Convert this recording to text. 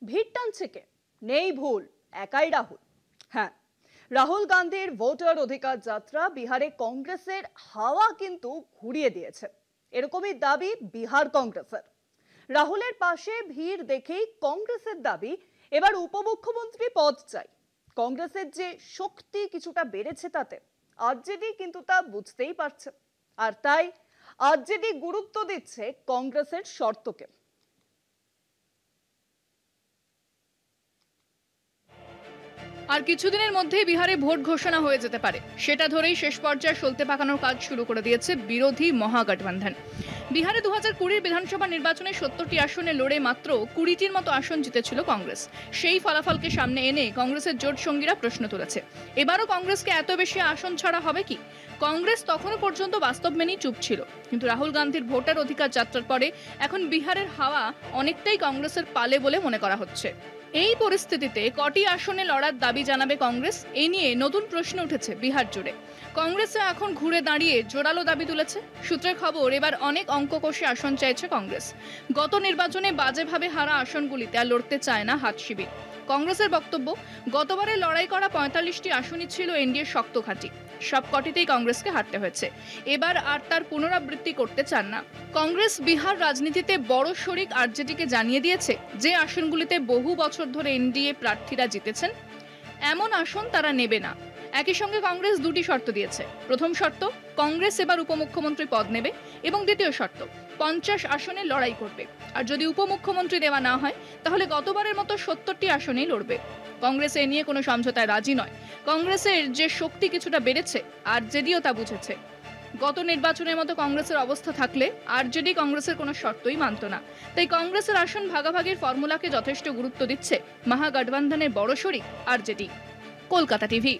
ভিড় টানছে কে? নেই ভুল, একাই রাহুল। হ্যাঁ, রাহুল গান্ধীর ভোটার অধিকার যাত্রা বিহারে কংগ্রেসের হাওয়া কিন্তু ঘুরিয়ে দিয়েছে, এরকমই দাবি বিহার কংগ্রেসের। রাহুলের পাশে ভিড় দেখেই কংগ্রেসের দাবি এবার উপমুখ্যমন্ত্রী পদ চাই। কংগ্রেসের যে শক্তি কিছুটা বেড়েছে তাতে আরজেডি কিন্তু তা বুঝতেই পারছে, আর তাই আরজেডি গুরুত্ব দিচ্ছে কংগ্রেসের শর্তকে। আর কিছুদিনের মধ্যেই বিহারে ভোট ঘোষণা হয়ে যেতে পারে, সেটা ধরেই শেষ পর্যায়ে সলতে পাকানোর কাজ শুরু করে দিয়েছে বিরোধী মহাগঠবন্ধন। বিহারে 2020 বিধানসভা নির্বাচনে 70টি আসনে লড়ে মাত্র 20টির মতো আসন জিতেছিল কংগ্রেস। সেই ফলাফলকে সামনে এনে কংগ্রেসের জোট সঙ্গীরা প্রশ্ন তুলেছে, এবারও কংগ্রেসকে এত বেশি আসন ছাড়া হবে কি? কংগ্রেস তখনও পর্যন্ত বাস্তব মেনেই চুপ ছিল, কিন্তু রাহুল গান্ধীর ভোটার অধিকার যাত্রার পরে এখন বিহারের হাওয়া অনেকটাই কংগ্রেসের পালে বলে মনে করা হচ্ছে। এই পরিস্থিতিতে কটি আসনে লড়ার দাবি জানাবে কংগ্রেস, এই নিয়ে নতুন প্রশ্ন উঠেছে বিহার জুড়ে। কংগ্রেসে এখন ঘুরে দাঁড়িয়ে জোরালো দাবি তুলেছে। সূত্রের খবর, এবার অনেক অঙ্ক কষে আসন চাইছে কংগ্রেস। গত নির্বাচনে বাজেভাবে হারা আসনগুলিতে আর লড়তে চায় না হাত শিবির। কংগ্রেসের বক্তব্য, গতবারে লড়াই করা 45টি আসনই ছিল এনডিএর শক্ত ঘাঁটি, সব কটিতেই কংগ্রেসকে হারতে হয়েছে। এবার আর তার পুনরাবৃত্তি করতে চান না। কংগ্রেস বিহার রাজনীতিতে বড় শরিক আরজেডিকে জানিয়ে দিয়েছে, যে আসনগুলিতে বহু বছর ধরে এনডিএ প্রার্থীরা জিতেছেন এমন আসন তারা নেবে না। একই সঙ্গে কংগ্রেস দুটি শর্ত দিয়েছে। প্রথম শর্ত, কংগ্রেস এবার উপমুখ্যমন্ত্রী পদ নেবে, এবং দ্বিতীয় শর্ত, 50 আসনে লড়াই করবে। আর যদি উপমুখ্যমন্ত্রী দেওয়া না হয়, তাহলে গতবারের মতো 70টি আসনেই লড়বে। কংগ্রেস এ নিয়ে কোনো সমঝোতায় রাজি নয়। কংগ্রেসের যে শক্তি কিছুটা বেড়েছে, আরজেডিও তা বুঝেছে। গত নির্বাচনের মতো কংগ্রেসের অবস্থা থাকলে আরজেডি কংগ্রেসের কোনো শর্তই মানত না। তাই কংগ্রেসের আসন ভাগাভাগির ফর্মুলাকে যথেষ্ট গুরুত্ব দিচ্ছে মহাগঠবন্ধনের বড় শরিক আরজেডি। কলকাতা টিভি।